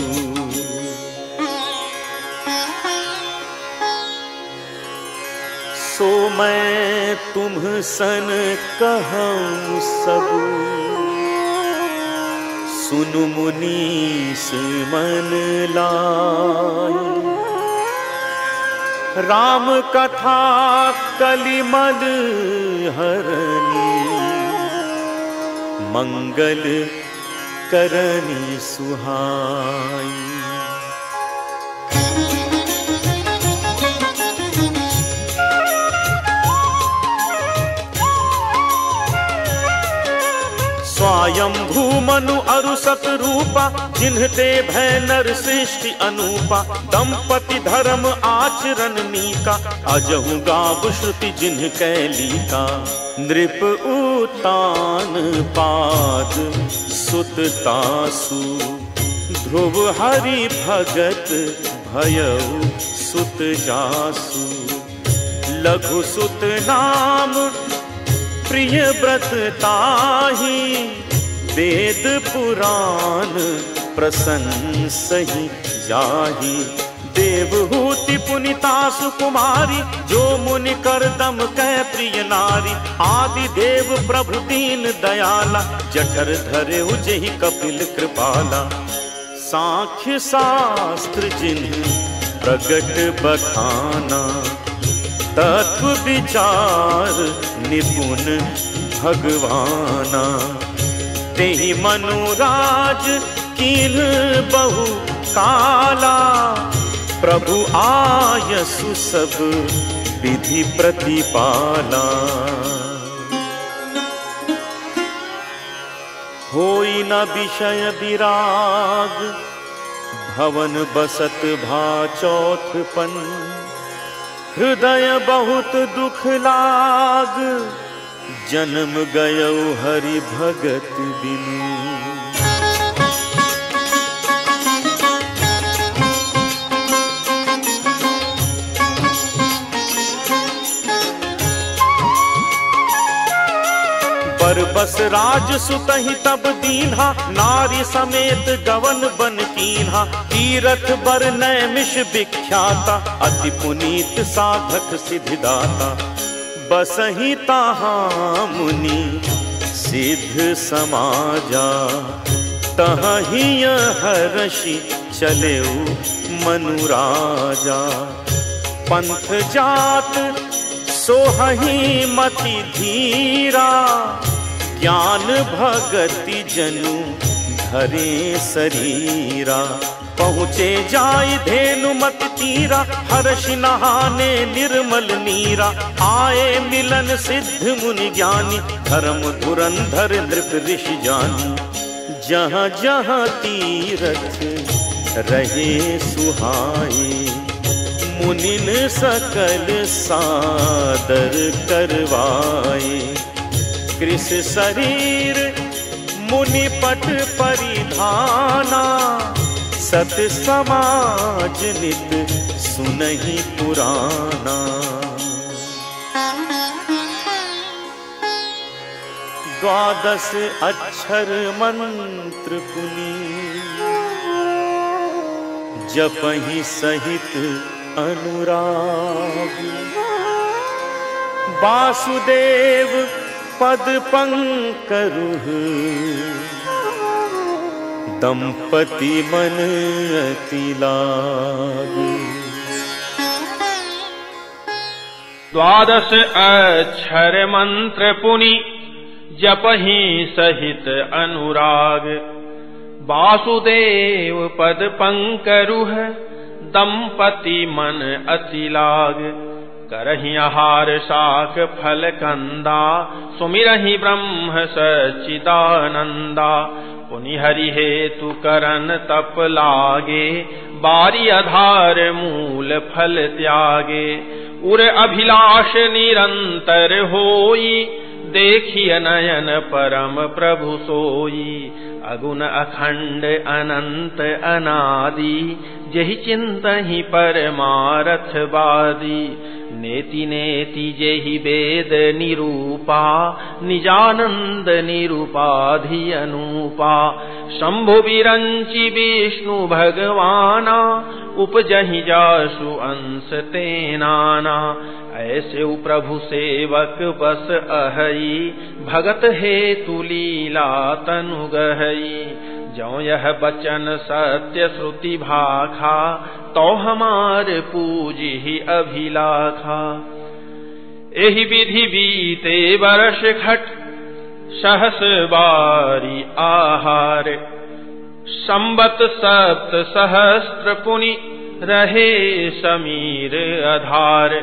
सो मैं तुम सन कहूँ सब सुनु मुनीस मन लाए। राम कथा कलिमल हरनी मंगल करनी सुहाई। स्वयंभू मनु अरु सत रूपा जिन्हते भय नर सृष्टि अनूपा। दंपति धर्म आचरण मीका अजहु गाव श्रुति जिन्ह कैलिका। नृप उतान पाद सुत तासु ध्रुव हरि भगत भयउ सुत जासु। लघु सुत नाम प्रिय व्रत ताहि वेद पुराण प्रशंसहि जाहि। देवहूति पुनितासु कुमारी जो मुनि करदम कह प्रिय नारी। आदि देव प्रभु दीन दयाला जठर धरे उजेहि कपिल कृपाला। सांख्य शास्त्र जिन्ह प्रगट बखाना तत्व विचार निपुण भगवाना। तेहि मनुराज कीन बहु काला प्रभु आयसु सब विधि प्रतिपाला। होई न विषय विराग भवन बसत भा चौथपन। हृदय बहुत दुख लाग जन्म गयो हरि भगत बिनु। बस राज सुतहि तब दीन्हा नारी समेत गवन बन कीन्हा। तीरथ बर नैमिष विख्याता अति पुनीत साधक सिद्धिदाता। बसहि ताहाँ मुनि सिद्ध समाजा तहि हर्षि चलेउ मनुराजा। पंथ जात सोहहि मति धीरा ज्ञान भगति जनु धरे शरीरा, पहुँचे जाय धेनु मत तीरा, हर्ष नहाने निर्मल नीरा, आए मिलन सिद्ध मुनि ज्ञानी, धर्म धुरंधर नृप ऋषि जानी। जहाँ जहाँ तीरथ रहे सुहाए, मुनिन सकल सादर करवाए। कृष शरीर मुनि पट परिधाना, सत समाज नित सुनहि पुराना। द्वादश अक्षर मंत्र पुनि, जपहि सहित अनुराग। वासुदेव पद पंकरुह, दंपति मन अति लाग। द्वादश अक्षर मंत्र पुनि, जपहि सहित अनुराग। वासुदेव पद पंकरुह, दंपति मन अति लाग। करहि आहार शाक फल कंदा, सुमिरहि ब्रह्म सच्चिदानंदा। पुनि हरि हेतु करन तप लागे, बारी आधार मूल फल त्यागे। उर अभिलाष निरंतर होई, देखिय नयन परम प्रभु सोई। अगुण अखंड अनंत अनादि, जेहि चिंतहि परमारथ बादी। नेति नेति जेहि वेद निरूपा, निजानंद निरूपाधि अनूपा। शंभु विरंचि विष्णु भगवाना, उपजहि जासु अंश तेनाना। ऐसे प्रभु सेवक बस अहई, भगत हेतु लीला तनु गहई। ज्यों यह बचन सत्य श्रुति भाखा, तो हमार पूजी अभिलाखा। एहि विधि बीते वर्ष खट, सहस बारी आहार। संबत सप्त सहस्त्र पुनि, रहे समीर आधार।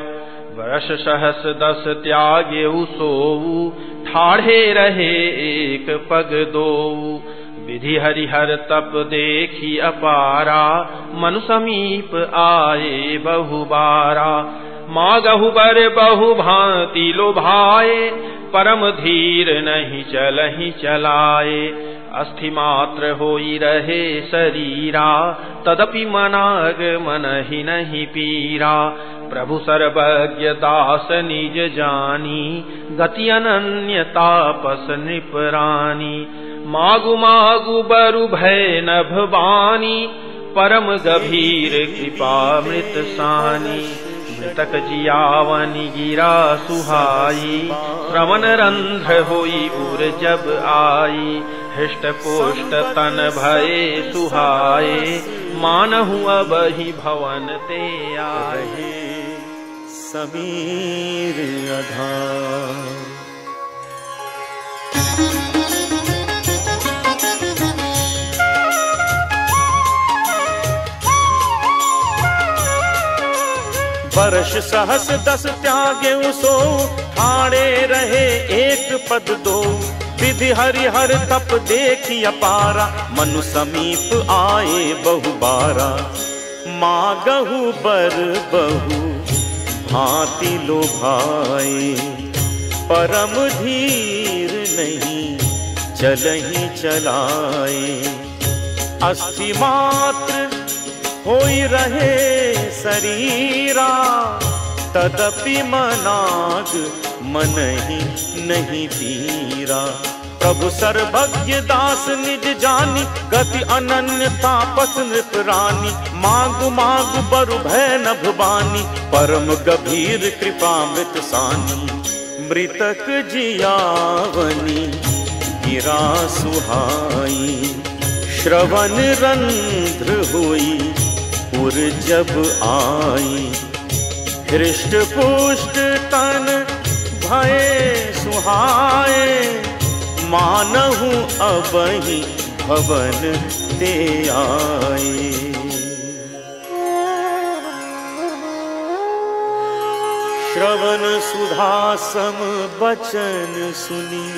वर्ष सहस 10 त्यागे सोऊ, ठाढ़े रहे एक पग दोऊ। विधि हरिहर तप देखी अपारा, मनु समीप आए बहुबारा। मागहु बर बहु भांति लोभाए, परम धीर नहीं चलहि चलाए। अस्थि मात्र होई रहे शरीरा, तदपि मनाग मनहि नहीं पीरा। प्रभु सर्वज्ञ दास निज जानी, गति अनन्य तापस नृपरानी। मागु मागु बरु भय नभ बानी, परम गभीर कृपा मृत सानी। मृतक जियावनि गिरा सुहाई, श्रवण रंध्र होई उर जब आई। हृष्ट पुष्ट तन भये सुहाए, मानहु अबहि भवन ते आए। समीर आधार। वर्ष सहस 10 त्यागे सो, ठाणे रहे एक पद दो। विधि हरिहर तप देखी अपारा, मनु समीप आए बहुबारा। मागहु बर बहु भांति लोभाए, परम धीर नहीं चलहि चलाए। अस्थि मात्र होई रहे शरीरा, तदपि मनाग मनहि नहीं पीरा। प्रभु सर्वज्ञ दास निज जानी, गति अनन्य तापस नृपरानी। मागु मागु बरु भय नभ बानी, परम गभीर कृपा मृत सानी। मृतक जियावनि गिरा सुहाई, श्रवण रंध्र हुई उर जब आई। हृष्ट पुष्ट तन भये सुहाए, मानहु अबहि भवन ते आए। श्रवण सुधा सम बचन सुनी,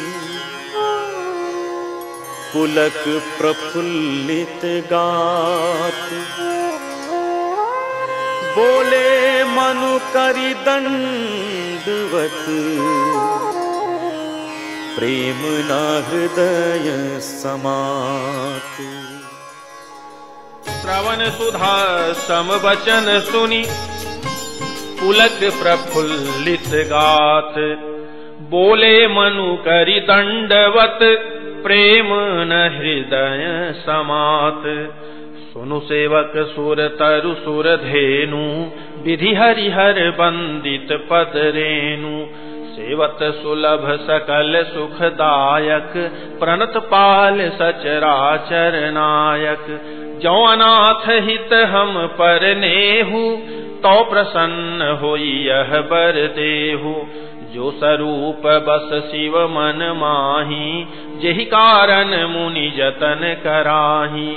पुलक प्रफुल्लित गात। बोले मनु करि दंडवत, प्रेम न हृदय समात। श्रवण सुधा सम बचन सुनी, पुलक प्रफुल्लित गात। बोले मनु करि दंडवत, प्रेम न हृदय समात। सुनु सेवक सुर तरु सुर धेनु, विधि हरिहर बंदित पद रेणु। सेवत सुलभ सकल सुखदायक, प्रणत पाल सचराचर नायक। जो अनाथ हित हम पर नेहु, तो प्रसन्न होई यह बर देहु। जो स्वरूप बस शिव मन माही, जेहि कारण मुनि जतन कराही।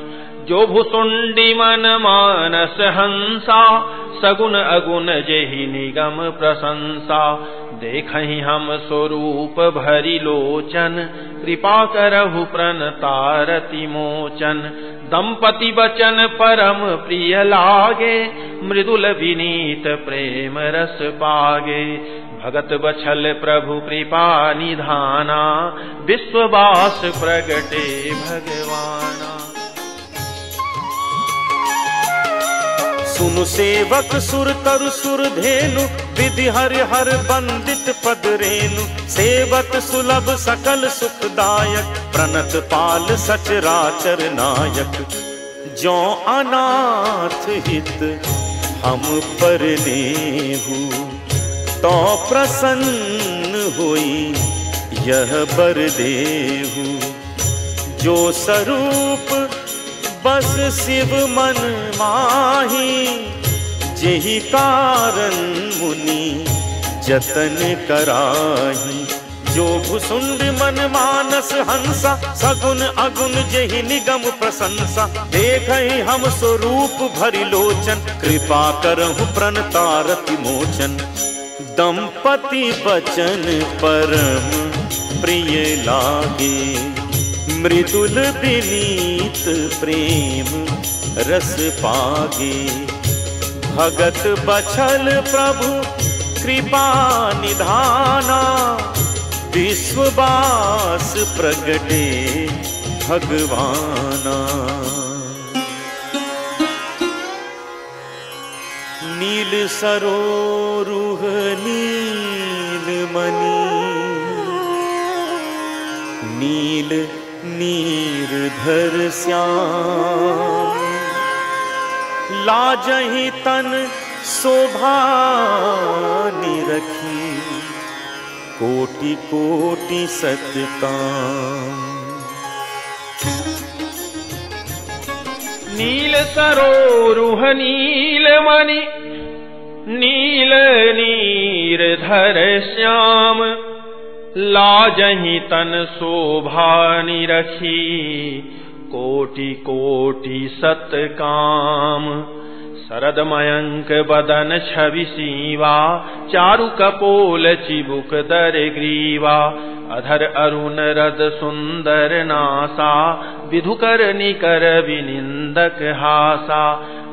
जो भुसुंडी मन मानस हंसा, सगुन अगुन जेहि निगम प्रशंसा। देखहि हम स्वरूप भरि लोचन, कृपा करहु प्रणतारति मोचन। दंपति बचन परम प्रिय लागे, मृदुल विनीत प्रेम रस पागे। भगत बछल प्रभु कृपा निधाना, विश्ववास प्रगटे भगवाना। सुनु सेवक सुर तरु सुर धेनु, विधि हरिहर बंदित पद रेणु। सेवत सुलभ सकल सुखदायक, प्रणत पाल सचराचर नायक। जो अनाथ हित हम पर नेहु, तो प्रसन्न होई यह बर देहु। जो स्वरूप बस शिव मन माही, जेहि कारण मुनि जतन कराही। जो भुसुंड मन मानस हंसा, सगुन अगुन जेहि निगम प्रशंसा। देखहि हम स्वरूप भरि लोचन, कृपा करहु प्रणतारति मोचन। दंपति बचन परम प्रिय लागे, मृदुल विनीत प्रेम रस पागे। भगत बछल प्रभु कृपा निधाना, विश्ववास प्रगटे भगवाना। नील सरोरुह नील मणि, नील नीरधर श्याम। लाजहि तन शोभा निरखी, कोटि कोटि सतकाम। नील सरोरुह नील मणि, नील नीरधर श्याम। लाजहि तन शोभा निरखी, कोटि कोटि सतकाम। शरद मयंक बदन छवि सीवा, चारु कपोल चिबुक दर ग्रीवा। अधर अरुण रद सुंदर नासा, विधुकर निकर विनिंदक हासा।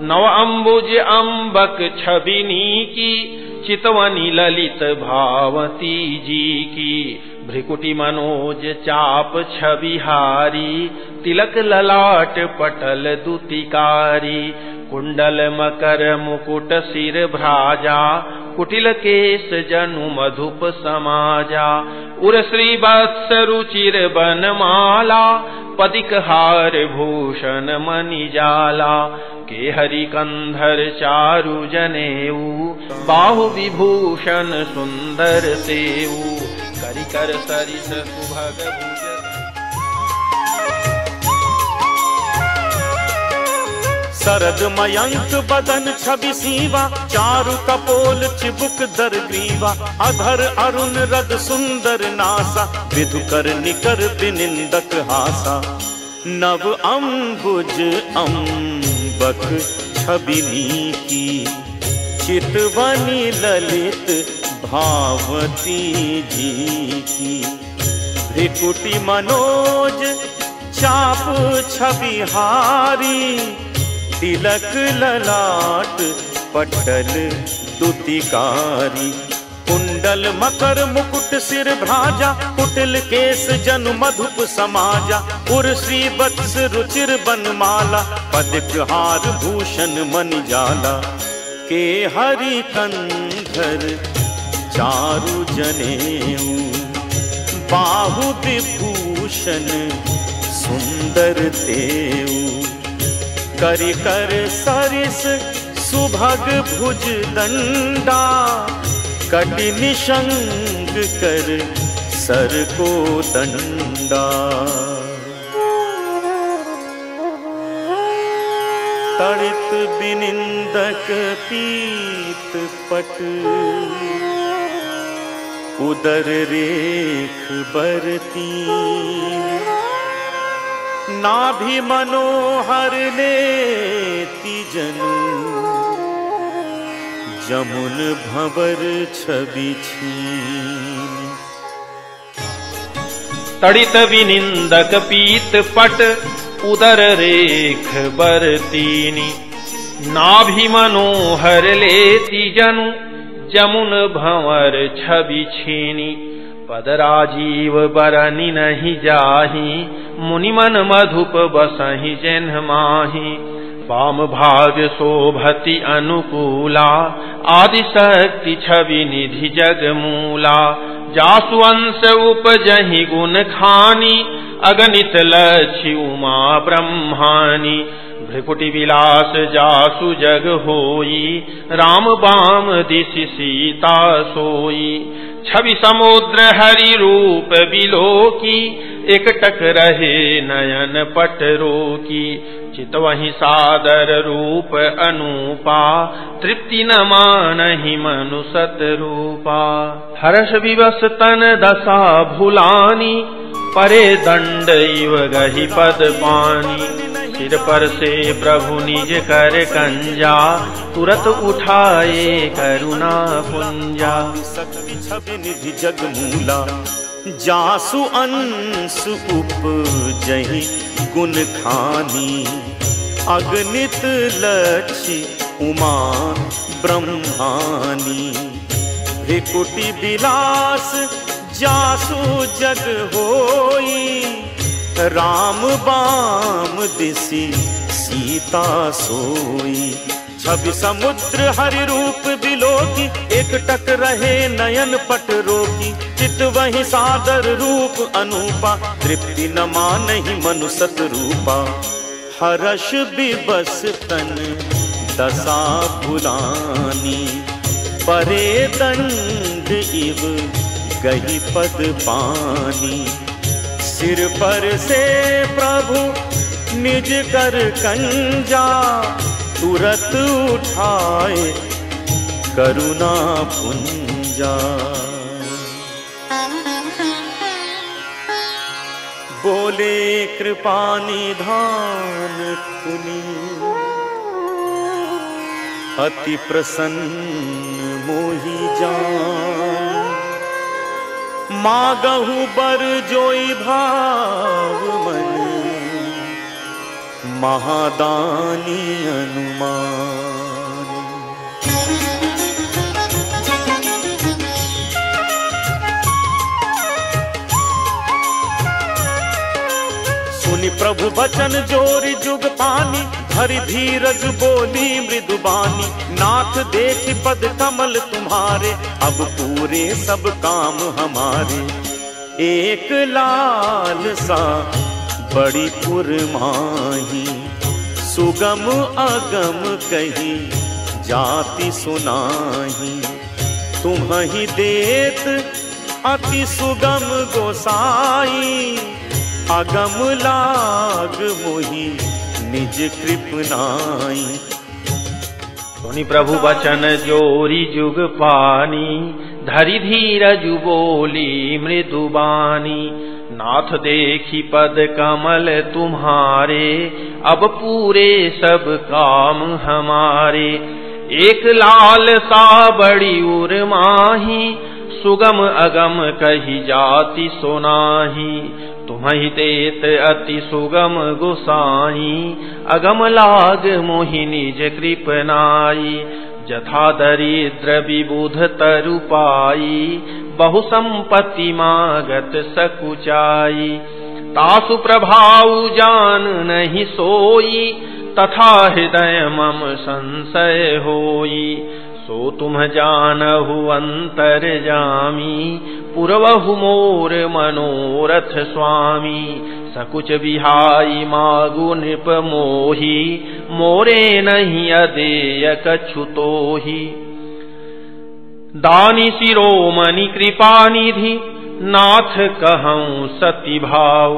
नव अंबुज अंबक छबिनी की, चितवनी ललित भावती जी की। भ्रिकुटी मनोज चाप छबिहारी, तिलक ललाट पटल दुतिकारी। कुंडल मकर मुकुट सिर भ्राजा, कुटिल केश जनु मधुप समाजा। उर श्री वत्स रुचिर बनमाला, पदिक हार भूषण मणि जाला। के हरि कंधर चारु जनेऊ, बाहु विभूषण सुंदर सेऊ। करिकर सरिस सुभग भुज, सरद मयंक बदन छवि सीवा, चारु कपोल चिबुक दर ग्रीवा, अधर अरुण रद सुंदर नासा, विधुकर निकर बिनिंदक हासा। नव अम्बुज अम्बक छबिनी की, चितवनी ललित भावती जी की। भ्रिकुटी मनोज चाप छबिहारी, तिलक ललाट पटल दुतिकारी। कुंडल मकर मुकुट सिर भ्राजा, कुटिल केस जनु मधुप समाजा। उर्श्री वत्स रुचिर बनमाला, पदिक हार भूषण मणिजाला। के हरि कंधर चारु जनेऊ, बाहु विभूषण सुंदर तेऊ। करि कर सरिस सुभग भुज दंडा, कटि निशंक कर सर को दंडा। तड़ित बिनिंदक पीत पट, उदर रेख बरती। नाभि मनोहर लेती जनु, जमुन भंवर छवि छीन। तड़ित विनिंदक पीत पट, उदर रेख बरतीनी। नाभि मनोहर लेती जनु, जमुन भंवर छवि छीनी। पद राजीव बरनि नहीं जाहि, मुनि मन मधुप बसहि जेन्ह माहि। वाम भाग शोभति अनुकूला, आदि शक्ति छवि निधि जग मूला। जासु अंश उपजहि गुण खानी, अगणित लक्ष्य उमा ब्रह्मानी। भ्रिकुटी विलास जासु जग होई, राम बाम दिशि सीता सोई। छवि समुद्र हरि रूप बिलोकी, एकटक रहे नयन पट रोकी। चितवहि सादर रूप अनूपा, तृप्ति न मानहि मनु सत रूपा। हर्ष विवश तन दशा भुलानी, परे दंड इव गहि पद पानी। सिर पर से प्रभु निज कर कंजा, तुरत उठाए करुणा पुंजा। शक्ति छवि निधि जग मूला, जासु अंश उपजहि गुण खानी। अगणित लक्ष्य उमा ब्रह्मानी। भ्रिकुटी विलास जासु जग होई, राम बाम दिशि सीता सोई। छवि समुद्र हरि रूप बिलोकी, एकटक रहे नयन पट रोकी। चित वही सादर रूप अनूपा, तृप्ति न मानहि मनु सत रूपा। हर्ष विवश तन दशा भुलानी, परे दंड इव गहि पद पानी। सिर पर से प्रभु निज कर कंजा, तुरत उठाए करुणा पुंजा। बोले कृपा निधान कुनी, अति प्रसन्न मोहि जान। मागहु बर जोई भाव मन, महादानी अनुमान। सुनि प्रभु बचन जोरि जुग पानी, हरि धीरज बोली मृदुबानी। नाथ देखि पद कमल तुम्हारे, अब पूरे सब काम हमारे। एक लाल सा बड़ी पुरमाही, सुगम अगम कही जाति सुनाही। तुम्हि देत अति सुगम गोसाई, अगम लाग मोहि निज कृपनाई। सुनि प्रभु बचन जोरी जुग पानी, धरि धीरज बोली मृदुबानी। नाथ देखी पद कमल तुम्हारे, अब पूरे सब काम हमारे। एक लाल सा बड़ी उर माही, सुगम अगम कही जाति सुनाही। तुम्हि देत अति सुगम गोसाई, अगम लाग मोहि निज कृपनाई। जथा दरिद्र विबुध तरु पाई, बहु संपत्ति मागत सकुचाई। तासु प्रभाव जान नहीं सोई, तथा हृदय मम संशय होई। सो तुम जानहु अंतर्जामी, पुरवहु मोर मनोरथ स्वामी। सकुच बिहाई मागु नृप मोही, मोरे नहीं अदेय कछु तोही। दानी शिरोमणि कृपा निधि, नाथ कहऊँ सति भाव।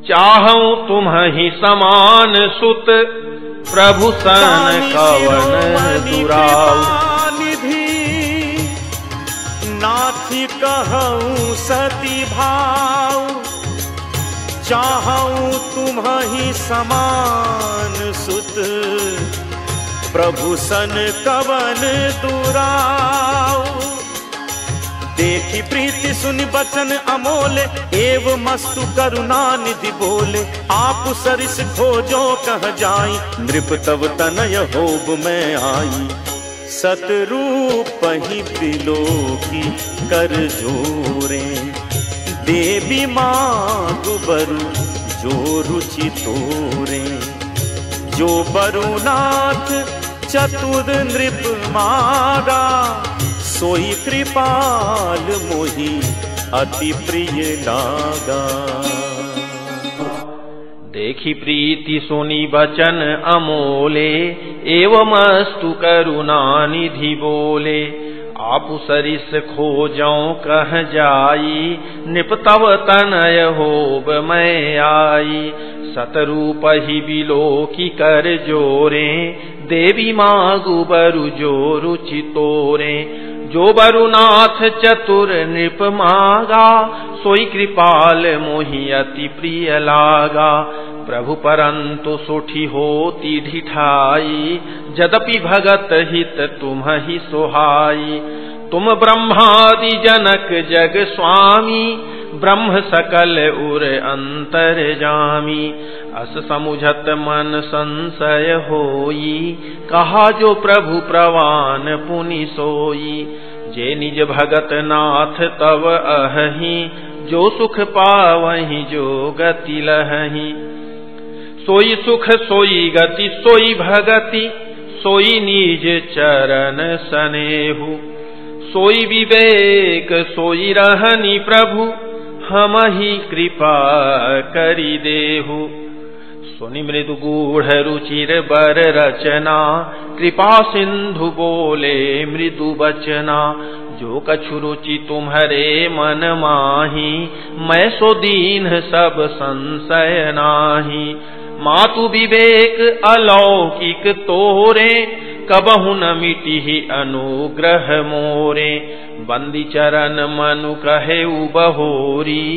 चाहऊँ तुम्हि समान सुत, प्रभु सन कवन दुराऊ। नाथ कहऊँ सति भाव, चाहऊँ तुम्हि समान सुत, प्रभु सन कवन दुराऊ। देखी प्रीति सुनि बचन अमोले, एव मस्तु करुणा निधि बोले। आप सरिस खोजो कह जाई, नृप तव तनय होब मैं आई। सतरूप ही बिलोकी कर जोरे, देवी मागु बरु जो रुचि तोरे। जो बरुनाथ चतुर नृप मागा, सोई कृपाल मोहि अति प्रिय लागा। देखी प्रीति सुनी बचन अमोले, एवमस्तु करुणा निधि बोले। आपु सरिस खोजौं कह जाई, नृप तव तनय होब मैं आई। सतरूप ही बिलोकी कर जोरे, देवी मागु बरु जो रुचि तोरे। जो बरुनाथ चतुर नृप मागा, सोई कृपाल मोहि अति प्रिय लागा। प्रभु परंतु सुठी होती ढिठाई, यद्यपि भगत हित तुम्हि सोहाई। तुम ब्रह्मादि जनक जग स्वामी, ब्रह्म सकल उर अंतर जामी। अस समुझत मन संशय होई, कहा जो प्रभु प्रवान पुनि सोई। जे निज भगत नाथ तव अहि, जो सुख पावहि जो गति लहहि। सोई सुख सोई गति सोई भगति, सोई निज चरण सनेहु। सोई विवेक सोई रहनि प्रभु, हमहि कृपा करि देहु। सुनि मृदु गूढ़ रुचिर बर रचना, कृपा सिंधु बोले मृदु बचना। जो कछु रुचि तुम्हारे मन माही, मैं सो दीन सब संशय नाही। मातु विवेक अलौकिक तोरे, कबहु न मिटिहि अनुग्रह मोरे। बंदी चरण मनु कहे बहोरी,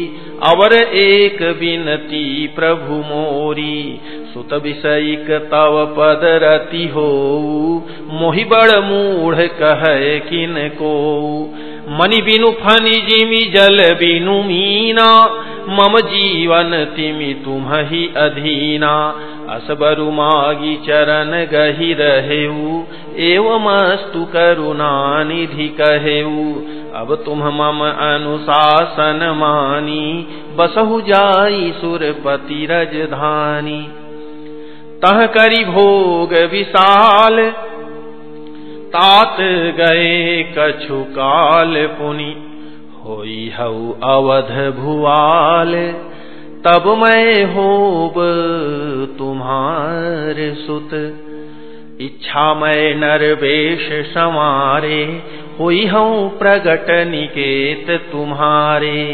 अवर एक बिनती प्रभु मोरी। सुत विषयिक तव पद रति होऊ, मोहि बड़ मूढ़ कहे किन को। मनि बिनु फनि जिमि जल बिनु मीना, मम जीवन तिमि तुम्हि अधीना। असबरु मागी चरण गहि रहेऊ, एवमस्तु करुणा निधि कहेऊ। अब तुम मम अनुशासन मानी, बसहु जाई सुरपति रजधानी। तह करि भोग विशाल, तात गए कछु काल पुनि। होई हऊ अवध भुआल, तब मैं होब तुम्हार सुत। इच्छा मैं नरवेश संवारे, हुई हूँ प्रगट निकेत तुम्हारे।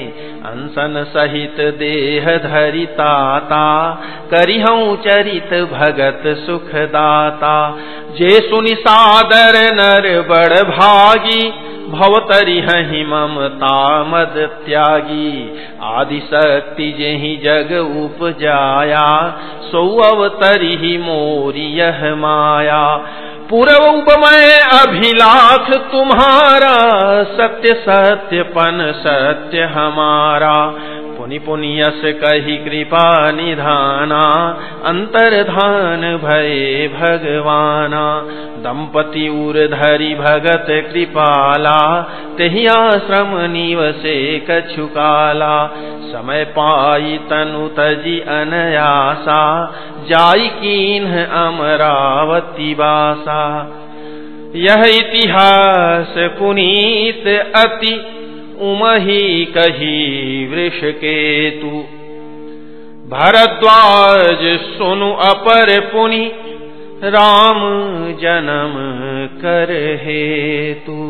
अंसन सहित देह धरि ताता, करिहऊँ चरित भगत सुखदाता। जे सुनि सादर नर बड़ भागी, भवतरिहहि ममता मद त्यागी। आदि शक्ति जेहि जग उपजाया, सो अवतरिहि मोरी यह माया। पूर्व उपमय अभिलाख तुम्हारा, सत्य सत्यपन सत्य हमारा। पुनि पुनि यस कही कृपा निधाना, अंतर्धान भये भगवाना। दंपति उर धरि भगत कृपाला, तेहि आश्रम निवसे कछु काला। समय पाई तनु तजी अनयासा, जाई कीन्ह अमरावती बासा। यह इतिहास पुनीत अति, उमहि कही वृषकेतु। भरद्वाज सुनु अपर पुनि, राम जन्म कर हेतु।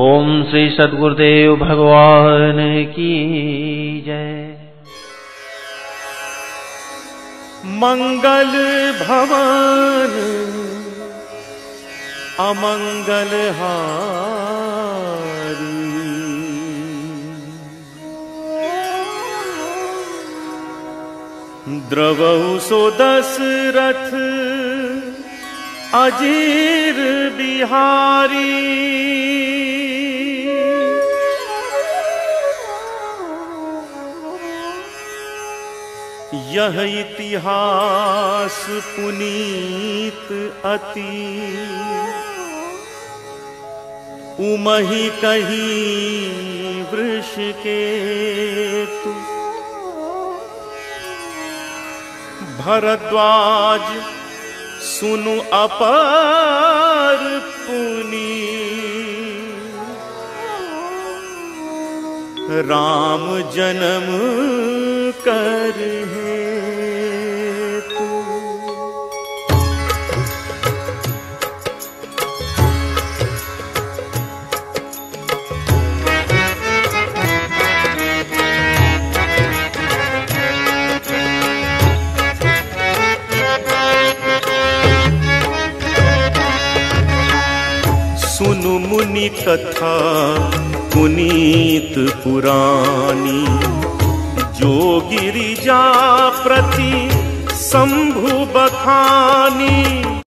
ओम श्री सद्गुरुदेव भगवान की जय। मंगल भवन अमंगल हारी, द्रवहु सो दशरथ अजीर बिहारी। यह इतिहास पुनीत अति, उमहि कही वृषकेतु। भरद्वाज सुनु अपर पुनि, राम जन्म कर हेतु। सुनु मुनि कथा पुनीत पुरानी, जो गिरिजा प्रति शंभु बखानी।